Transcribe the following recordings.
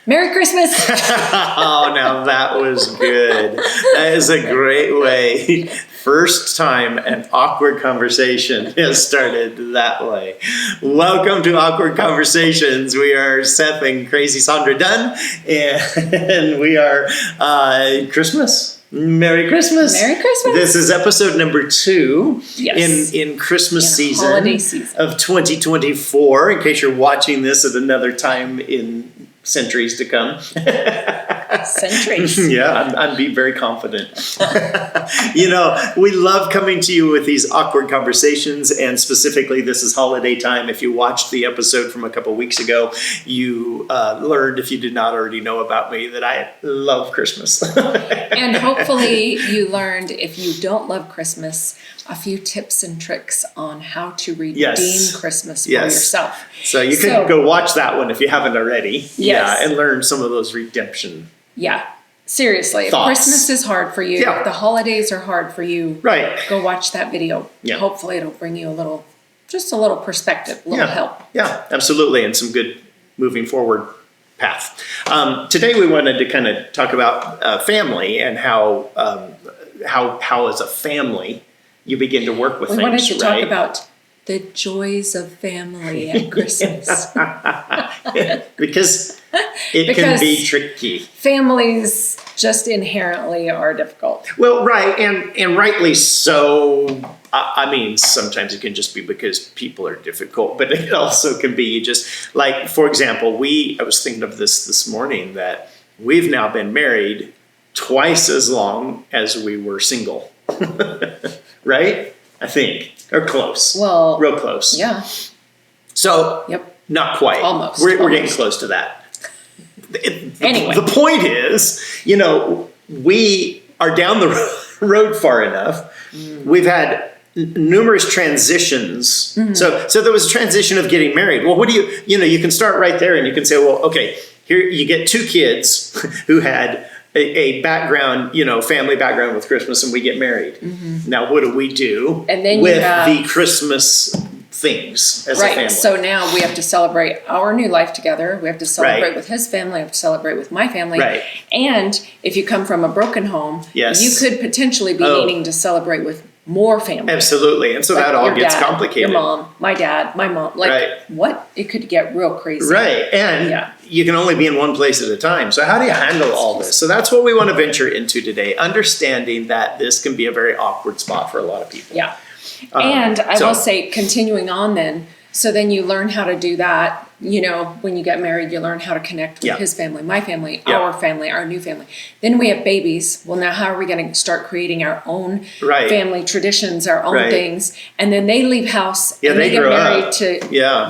Merry Christmas. Oh, now that was good. That is a great way. First time an awkward conversation has started that way. Welcome to Awkward Conversations. We are Seth and Crazy Sandra Dunn, and we are Christmas. Merry Christmas. Merry Christmas. This is episode number 2 Yes. in Christmas season, holiday season of 2024, in case you're watching this at another time in centuries to come. Centuries. Yeah, I'm being very confident. We love coming to you with these awkward conversations, and specifically, this is holiday time. If you watched the episode from a couple weeks ago, you learned, if you did not already know about me, that I love Christmas. And hopefully you learned, if you don't love Christmas, a few tips and tricks on how to redeem Christmas for yourself. So you can go watch that one if you haven't already. Yes. Yeah, and learn some of those redemption. Yeah. Seriously, thoughts. If Christmas is hard for you, Yeah. the holidays are hard for you, Right. go watch that video. Yeah. Hopefully it'll bring you a little perspective, a little help. Yeah, absolutely, and some good moving forward path. Today we wanted to kind of talk about family and how as a family you begin to work with We things. wanted to right? talk about the joys of family at Christmas. because it can be tricky. Families just inherently are difficult. Well, right, and rightly so. I mean, sometimes it can just be because people are difficult, but it also can be just like, for example, I was thinking of this morning, that we've now been married twice as long as we were single, right? I think, or close. Well, real close. Yeah. So, not quite. Almost. We're getting close to that. Anyway. The point is, we are down the road far enough. We've had numerous transitions. Mm-hmm. So there was a transition of getting married. Well, what do you can start right there and you can say, well, okay, here you get 2 kids who had a background, family background with Christmas, and we get married. Mm-hmm. Now, what do we do and then with the Christmas things as a family? Right. So now we have to celebrate our new life together. We have to celebrate with his family. We have to celebrate with my family. Right. And if you come from a broken home, you could potentially be needing to celebrate with more families. Absolutely. And so that all gets complicated. Your mom, my dad, my mom. What? It could get real crazy. Right. And you can only be in one place at a time. So how do you handle all this? So that's what we want to venture into today, understanding that this can be a very awkward spot for a lot of people. Yeah. And I will say, continuing on then, so then you learn how to do that. When you get married, you learn how to connect with his family, my family, our family, our new family. Then we have babies. Well, now how are we going to start creating our own family traditions, our own things? And then they leave house and they get married to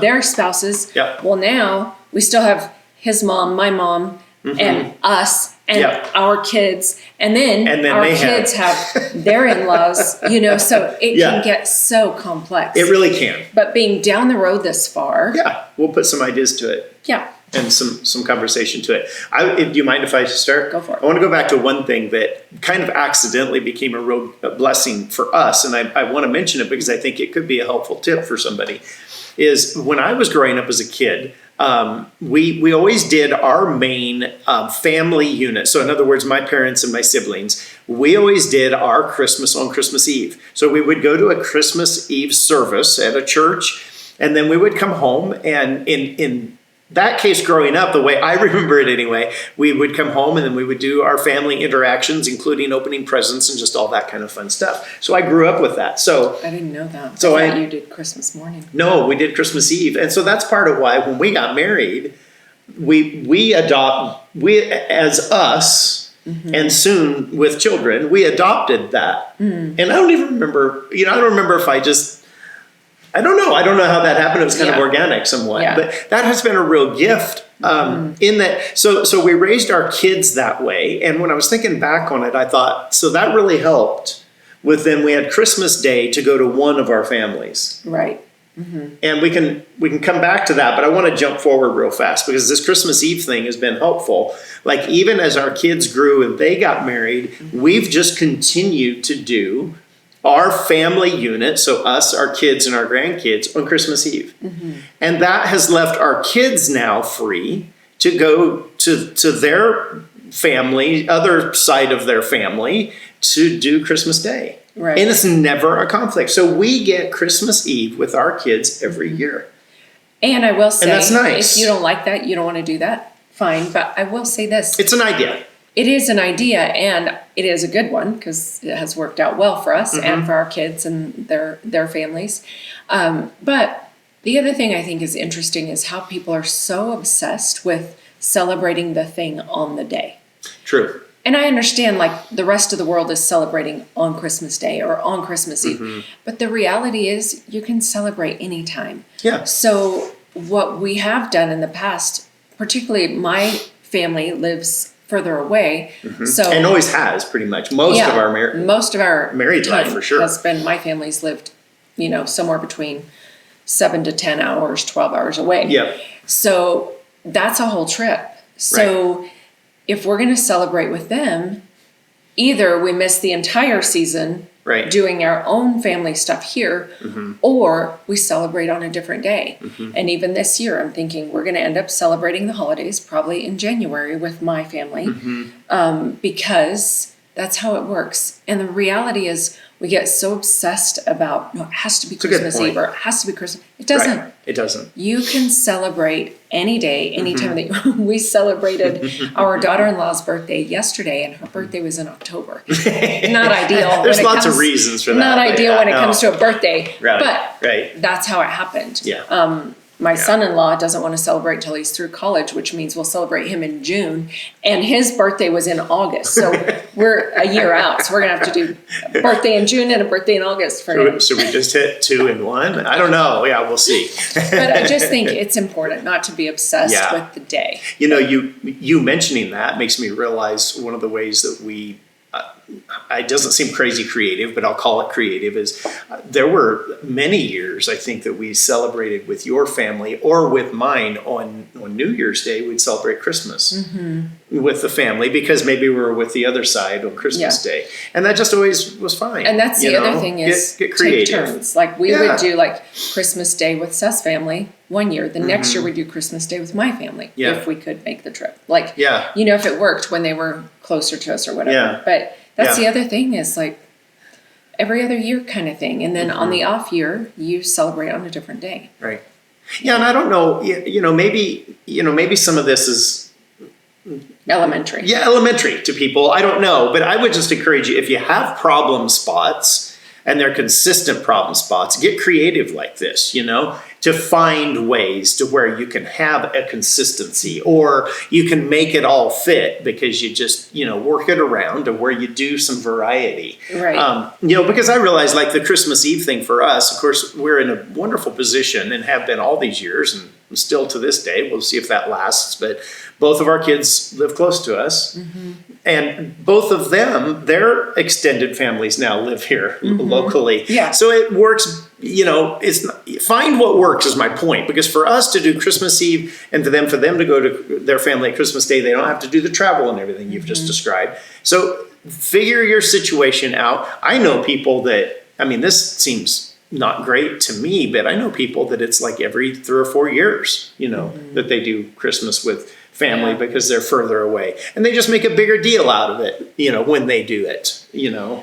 their spouses. Yeah. Well, now we still have his mom, my mom, and us. And our kids, and then our kids have their in-laws, so it can get so complex. It really can. But being down the road this far. Yeah, we'll put some ideas to it. Yeah. And some conversation to it. Do you mind if I start? Go for it. I want to go back to one thing that kind of accidentally became a real blessing for us, and I want to mention it because I think it could be a helpful tip for somebody, is when I was growing up as a kid, we always did our main family unit. So in other words, my parents and my siblings, we always did our Christmas on Christmas Eve. So we would go to a Christmas Eve service at a church, and then we would come home, and in that case, growing up, the way I remember it anyway, we would come home and then we would do our family interactions, including opening presents and just all that kind of fun stuff. So I grew up with that. So I didn't know that. So I thought you did Christmas morning. No, we did Christmas Eve. And so that's part of why when we got married, we as us, and soon with children, we adopted that. And I don't even remember, I don't remember if I don't know. I don't know how that happened. It was kind of organic somewhat, but that has been a real gift in that. So we raised our kids that way. And when I was thinking back on it, I thought, so that really helped with then we had Christmas Day to go to one of our families. Right. And we can come back to that, but I want to jump forward real fast because this Christmas Eve thing has been helpful. Like even as our kids grew and they got married, we've just continued to do our family unit, so us, our kids, and our grandkids on Christmas Eve. And that has left our kids now free to go to their family, other side of their family, to do Christmas Day. Right. And it's never a conflict. So we get Christmas Eve with our kids every year. And I will say, and that's nice. If you don't like that, you don't want to do that, fine. But I will say this. It's an idea. It is an idea, and it is a good one because it has worked out well for us and for our kids and their families. But the other thing I think is interesting is how people are so obsessed with celebrating the thing on the day. True. And I understand, like, the rest of the world is celebrating on Christmas Day or on Christmas Eve. But the reality is you can celebrate anytime. Yeah. So what we have done in the past, particularly my family lives further away. So and always has, pretty much. Most of our married time life, for sure, has been, my family's lived, somewhere between 7 to 10 hours, 12 hours away. Yeah. So that's a whole trip. So if we're going to celebrate with them, either we miss the entire season doing our own family stuff here, or we celebrate on a different day. And even this year, I'm thinking we're going to end up celebrating the holidays probably in January with my family, because that's how it works. And the reality is we get so obsessed about, no, it has to be Christmas Eve, or it has to be Christmas. It doesn't. Right. It doesn't. You can celebrate any day, any time that we celebrated our daughter-in-law's birthday yesterday, and her birthday was in October. Not ideal. There's lots of reasons for that. Not ideal when it comes to a birthday. Right. But that's how it happened. Yeah. My son-in-law doesn't want to celebrate until he's through college, which means we'll celebrate him in June. And his birthday was in August. So we're a year out. So we're going to have to do a birthday in June and a birthday in August for him. So we just hit 2 in 1? I don't know. Yeah, we'll see. But I just think it's important not to be obsessed with the day. You mentioning that makes me realize one of the ways that we, it doesn't seem crazy creative, but I'll call it creative, is there were many years, I think, that we celebrated with your family or with mine on New Year's Day. We'd celebrate Christmas with the family because maybe we were with the other side on Christmas Day. And that just always was fine. And that's the other thing is get creative. Take turns. Like we would do like Christmas Day with Seth's family one year. The next year we'd do Christmas Day with my family if we could make the trip. Like, if it worked when they were closer to us or whatever. Yeah. But that's the other thing is like every other year kind of thing. And then on the off year, you celebrate on a different day. Right. Yeah. And I don't know, maybe some of this is elementary. Yeah. Elementary to people. I don't know, but I would just encourage you, if you have problem spots and they're consistent problem spots, get creative like this, to find ways to where you can have a consistency, or you can make it all fit because you just, work it around to where you do some variety. Right. Because I realize like the Christmas Eve thing for us, of course, we're in a wonderful position and have been all these years and still to this day. We'll see if that lasts, but both of our kids live close to us. And both of them, their extended families now live here locally. Yeah. So it works, find what works is my point. Because for us to do Christmas Eve and for them to go to their family at Christmas Day, they don't have to do the travel and everything you've just described. So figure your situation out. I know people that, this seems not great to me, but I know people that it's like every 3 or 4 years, that they do Christmas with family because they're further away, and they just make a bigger deal out of it, when they do it,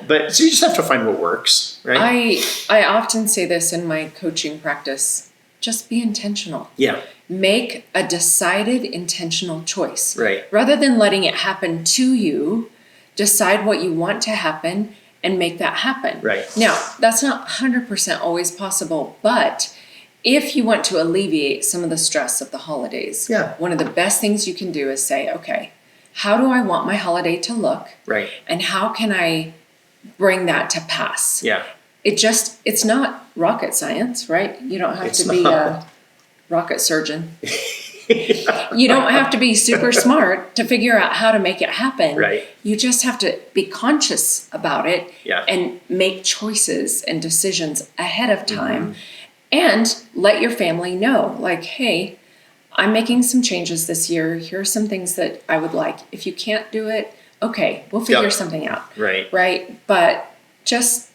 but so you just have to find what works, right? I often say this in my coaching practice, just be intentional. Yeah. Make a decided intentional choice. Right. Rather than letting it happen to you, decide what you want to happen and make that happen. Right. Now, that's not 100% always possible, but if you want to alleviate some of the stress of the holidays, one of the best things you can do is say, okay, how do I want my holiday to look? Right. And how can I bring that to pass? Yeah. It's not rocket science, right? You don't have to be a rocket surgeon. You don't have to be super smart to figure out how to make it happen. Right. You just have to be conscious about it and make choices and decisions ahead of time. And let your family know, like, hey, I'm making some changes this year. Here are some things that I would like. If you can't do it, okay, we'll figure something out. Right. Right. But just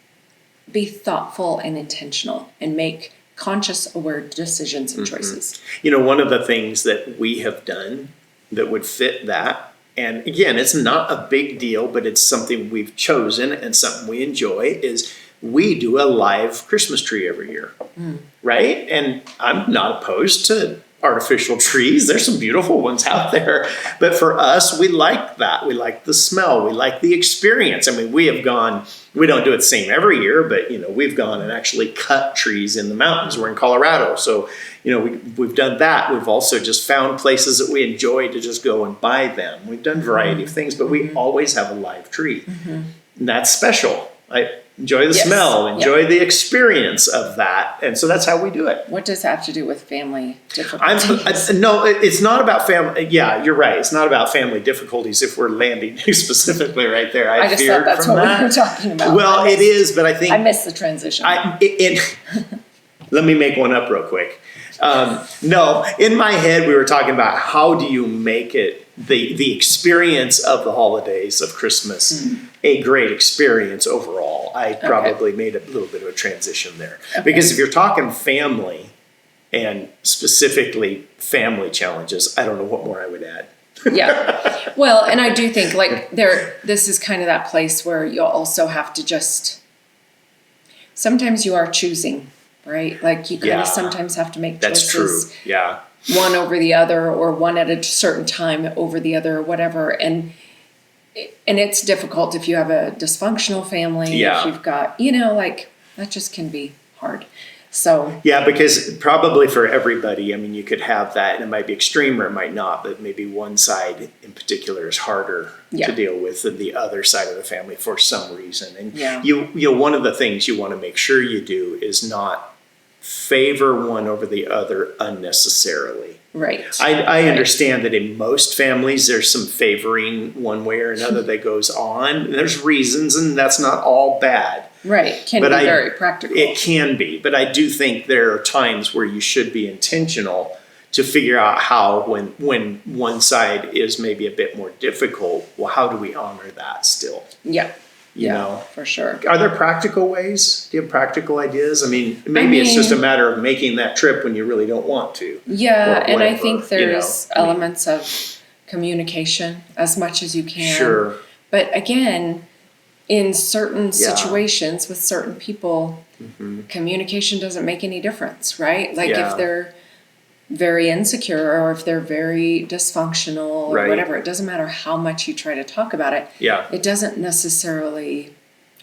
be thoughtful and intentional and make conscious, aware decisions and choices. One of the things that we have done that would fit that. And again, it's not a big deal, but it's something we've chosen and something we enjoy is we do a live Christmas tree every year, right? And I'm not opposed to artificial trees. There's some beautiful ones out there. But for us, we like that. We like the smell. We like the experience. I mean, we don't do it the same every year, but we've gone and actually cut trees in the mountains. We're in Colorado. So, we've done that. We've also just found places that we enjoy to just go and buy them. We've done a variety of things, but we always have a live tree. And that's special. I enjoy the smell, enjoy the experience of that. And so that's how we do it. What does that have to do with family difficulties? No, it's not about family. Yeah, you're right. It's not about family difficulties if we're landing specifically right there. I just thought that's what we were talking about. Well, it is, but I think... I missed the transition. Let me make one up real quick. No, in my head, we were talking about how do you make it the experience of the holidays of Christmas a great experience overall. I probably made a little bit of a transition there. Because if you're talking family and specifically family challenges, I don't know what more I would add. Yeah. Well, and I do think this is kind of that place where you'll also have to sometimes you are choosing, right? Like you kind of sometimes have to make choices. That's true. Yeah. One over the other, or one at a certain time over the other, or whatever. And it's difficult if you have a dysfunctional family. Yeah. If you've got, that just can be hard. So. Yeah, because probably for everybody, I mean, you could have that, and it might be extreme or it might not, but maybe one side in particular is harder to deal with than the other side of the family for some reason. And one of the things you want to make sure you do is not favor one over the other unnecessarily. Right. I understand that in most families there's some favoring one way or another that goes on. There's reasons, and that's not all bad. Right. Can be very practical. It can be, but I do think there are times where you should be intentional to figure out how, when one side is maybe a bit more difficult, well, how do we honor that still? Yeah. You know, for sure. Are there practical ways? Do you have practical ideas? I mean, maybe it's just a matter of making that trip when you really don't want to. Yeah, and I think there's elements of communication as much as you can. Sure. But again, in certain situations with certain people, communication doesn't make any difference, right? Like if they're very insecure or if they're very dysfunctional or whatever, it doesn't matter how much you try to talk about it. Yeah. It doesn't necessarily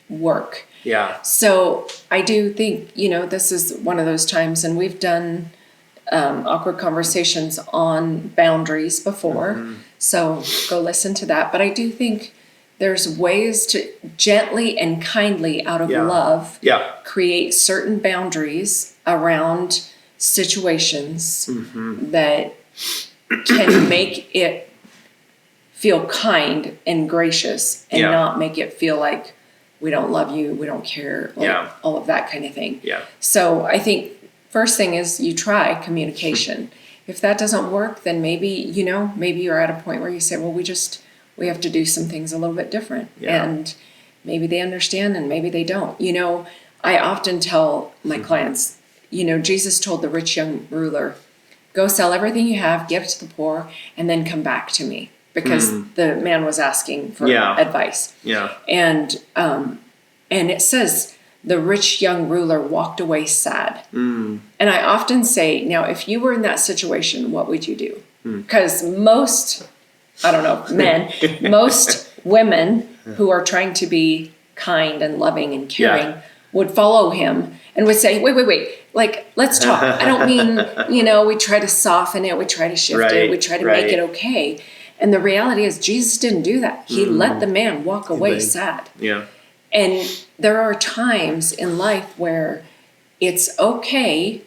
work. Yeah. So I do think, this is one of those times, and we've done awkward conversations on boundaries before. So go listen to that. But I do think there's ways to gently and kindly, out of love, create certain boundaries around situations that can make it feel kind and gracious and not make it feel like we don't love you, we don't care, all of that kind of thing. Yeah. So I think first thing is you try communication. If that doesn't work, then maybe you're at a point where you say, well, we have to do some things a little bit different. Yeah. And maybe they understand and maybe they don't. I often tell my clients, Jesus told the rich young ruler, go sell everything you have, give it to the poor, and then come back to me. Because the man was asking for advice. Yeah. And it says the rich young ruler walked away sad. And I often say, now, if you were in that situation, what would you do? Because most women who are trying to be kind and loving and caring would follow him and would say, wait, like, let's talk. I don't mean, we try to soften it, we try to shift it, we try to make it okay. And the reality is Jesus didn't do that. He let the man walk away sad. Yeah. And there are times in life where it's okay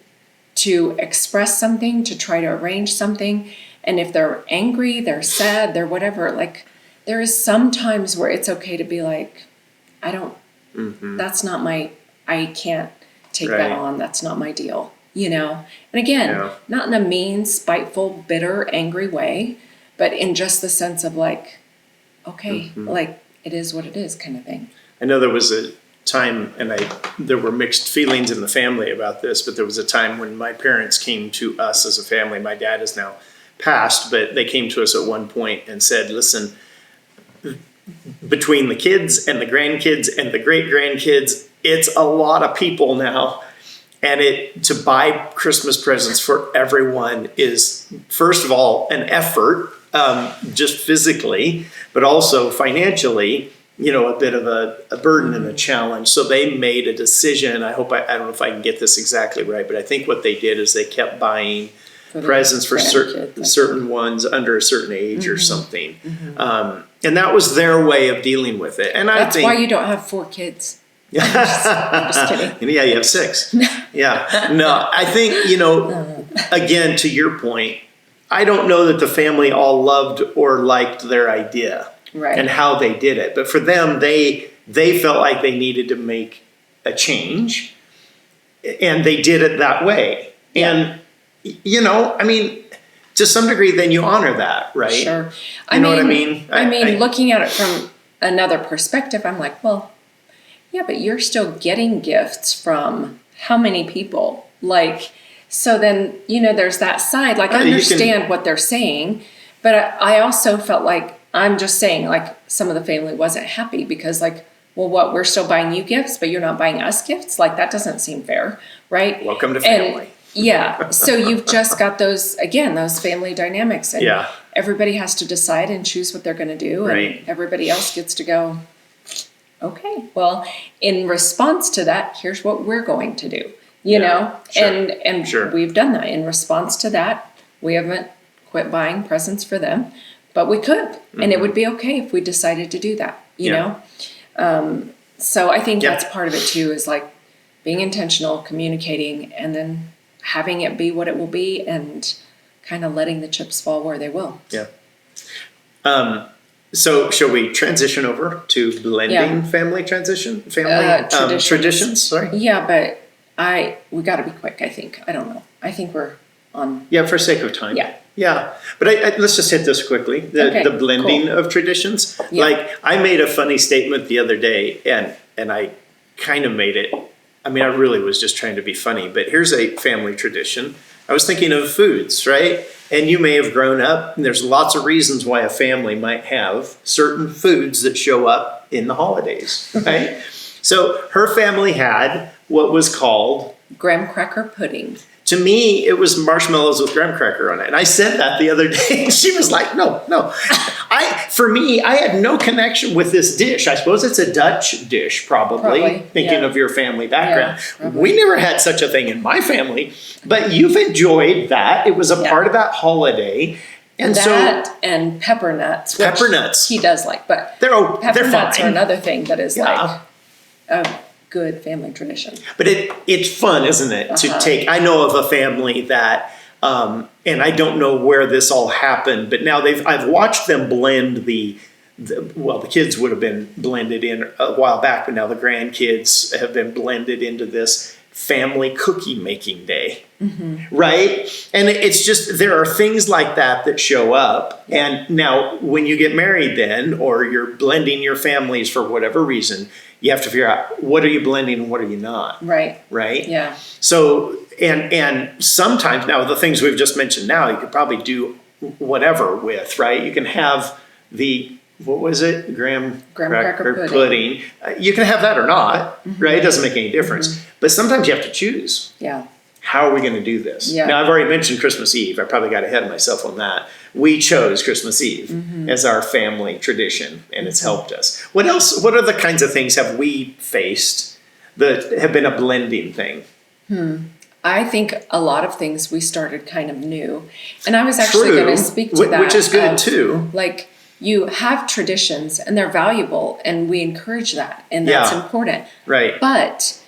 to express something, to try to arrange something. And if they're angry, they're sad, they're whatever, like, there is some times where it's okay to be like, that's not I can't take that on. That's not my deal, And again, not in a mean, spiteful, bitter, angry way, but in just the sense of like, okay, like it is what it is kind of thing. I know there was a time, and there were mixed feelings in the family about this, but there was a time when my parents came to us as a family. My dad is now passed, but they came to us at one point and said, listen, between the kids and the grandkids and the great grandkids, it's a lot of people now. And to buy Christmas presents for everyone is, first of all, an effort, just physically, but also financially, a bit of a burden and a challenge. So they made a decision. I don't know if I can get this exactly right, but I think what they did is they kept buying presents for certain ones under a certain age or something. And that was their way of dealing with it. And that's why you don't have 4 kids. I'm just kidding. Yeah, you have 6. Yeah. No, I think, again, to your point, I don't know that the family all loved or liked their idea and how they did it. But for them, they felt like they needed to make a change, and they did it that way. Yeah. And, to some degree, then you honor that, right? Sure. What I mean? Looking at it from another perspective, I'm like, well, yeah, but you're still getting gifts from how many people? So then, there's that side. I understand what they're saying, but I also felt like, I'm just saying, some of the family wasn't happy because, well, what, we're still buying you gifts, but you're not buying us gifts? That doesn't seem fair, right? Welcome to family. Yeah. So you've just got those family dynamics. And everybody has to decide and choose what they're going to do. Right. And everybody else gets to go, okay, well, in response to that, here's what we're going to do, Sure. And sure. We've done that. In response to that, we haven't quit buying presents for them, but we could, and it would be okay if we decided to do that, you know? So I think that's part of it too, is being intentional, communicating, and then having it be what it will be, and kind of letting the chips fall where they will. Yeah. So shall we transition over to blending family traditions? Sorry. Yeah, but we got to be quick. I think. I don't know. I think we're on. Yeah, for sake of time. Yeah. Yeah, but let's just hit this quickly. The blending of traditions. Yeah. I made a funny statement the other day, and I kind of made it. I really was just trying to be funny, but here's a family tradition. I was thinking of foods, right? And you may have grown up, and there's lots of reasons why a family might have certain foods that show up in the holidays, right? So her family had what was called graham cracker pudding. To me, it was marshmallows with graham cracker on it. And I said that the other day, and she was like, no. For me, I had no connection with this dish. I suppose it's a Dutch dish, probably thinking of your family background. Yeah, we never had such a thing in my family, but you've enjoyed that. It was a part of that holiday. And and pepper nuts. Pepper nuts. He does like, but they're nuts fine. are another thing that is a good family tradition. But it's fun, isn't it? To take, I know of a family that, and I don't know where this all happened, but now I've watched them blend the kids would have been blended in a while back, but now the grandkids have been blended into this family cookie making day, right? And it's just, there are things like that show up. And now when you get married then, or you're blending your families for whatever reason, you have to figure out, what are you blending and what are you not? Right. Right? Yeah. So, and sometimes now the things we've just mentioned now, you could probably do whatever with, right? You can have what was it? Graham cracker pudding. You can have that or not, right? It doesn't make any difference. But sometimes you have to choose. Yeah. How are we going to do this? Yeah. Now, I've already mentioned Christmas Eve. I probably got ahead of myself on that. We chose Christmas Eve as our family tradition, and it's helped us. What else? What other kinds of things have we faced that have been a blending thing? I think a lot of things we started kind of new. And I was actually going to speak to that. Which is good too. You have traditions and they're valuable and we encourage that and that's important. Right. But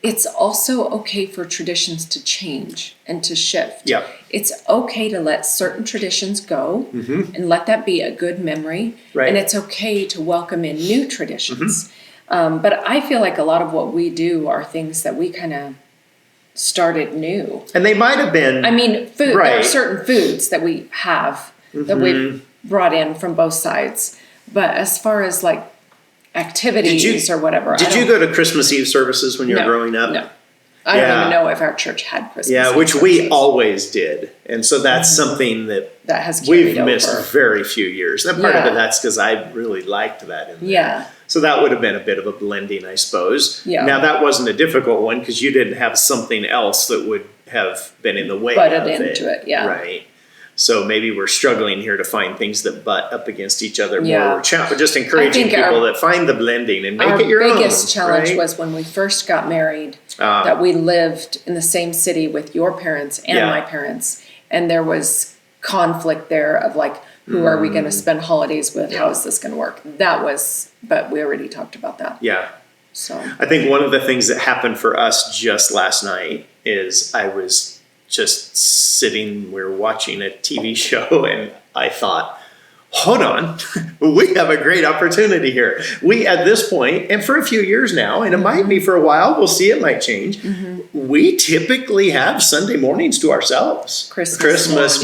it's also okay for traditions to change and to shift. Yeah. It's okay to let certain traditions go and let that be a good memory. Right. And it's okay to welcome in new traditions. But I feel like a lot of what we do are things that we kind of started new. And they might have been. Food. Right. There are certain foods that we have that we've brought in from both sides. But as far as activities or whatever. Did you go to Christmas Eve services when you were growing up? No. I don't even know if our church had Christmas. Yeah, which we always did. And so that's something that has we've missed very few years. And part of it, that's because I really liked that in there. Yeah. So that would have been a bit of a blending, I suppose. Yeah. Now, that wasn't a difficult one because you didn't have something else that would have been in the way butted of into it. Yeah. Right. So maybe we're struggling here to find things that butt up against each other more. We're just encouraging people that find the blending and make it your own. Our biggest challenge was when we first got married, that we lived in the same city with your parents and my parents. And there was conflict there of like, who are we going to spend holidays with? How is this going to work? But we already talked about that. Yeah. So I think one of the things that happened for us just last night is I was just sitting, we were watching a TV show, and I thought, hold on, we have a great opportunity here. We, at this point, and for a few years now, and it might be for a while, we'll see, it might change. We typically have Sunday mornings to ourselves. Christmas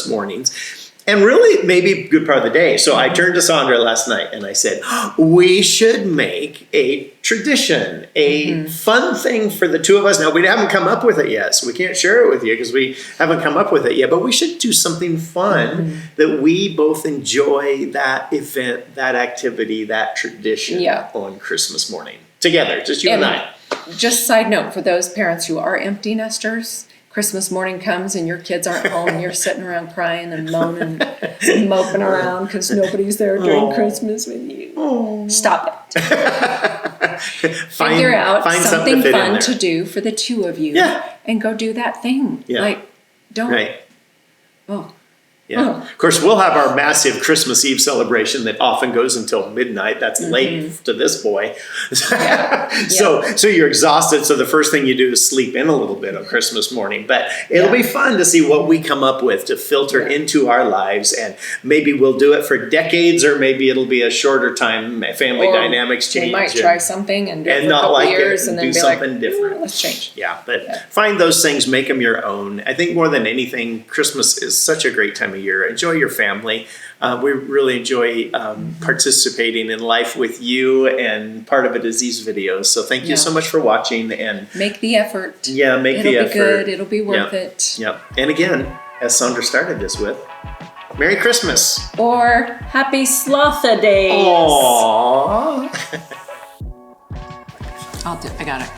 mornings. And really, maybe a good part of the day. So I turned to Sandra last night and I said, we should make a tradition, a fun thing for the two of us. Now, we haven't come up with it yet, so we can't share it with you because we haven't come up with it yet. But we should do something fun that we both enjoy, that event, that activity, that tradition on Christmas morning. Together, just you and I. Just side note, for those parents who are empty nesters, Christmas morning comes and your kids aren't home and you're sitting around crying and moaning and moping around because nobody's there during Christmas with you. Stop it. Figure out something fun to do for the two of you and go do that thing. Like, don't. Right. Yeah. Of course, we'll have our massive Christmas Eve celebration that often goes until midnight. That's late to this boy. So you're exhausted. So the first thing you do is sleep in a little bit on Christmas morning. But it'll be fun to see what we come up with to filter into our lives. And maybe we'll do it for decades, or maybe it'll be a shorter time. Family dynamics change. We might try something and do it for not a couple like years it and and then do be like, something different. Let's change. Yeah, but find those things, make them your own. I think more than anything, Christmas is such a great time of year. Enjoy your family. We really enjoy participating in life with you, and part of it is these videos. So thank you so much for watching, and make the effort. Yeah, make the effort. It'll be good. It'll be worth it. Yep. And again, as Sandra started this with, Merry Christmas. Or Happy Slotha Days. Aww. I got it.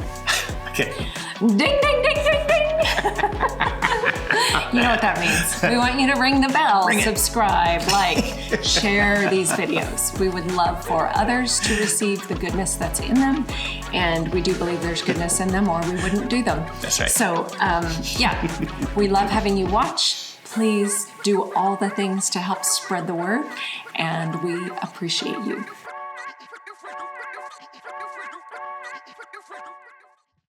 Okay. Ding, ding, ding, ding, ding. You know what that means. We want you to ring the bell, subscribe, like, share these videos. We would love for others to receive the goodness that's in them. And we do believe there's goodness in them, or we wouldn't do them. That's right. So, we love having you watch. Please do all the things to help spread the word, and we appreciate you.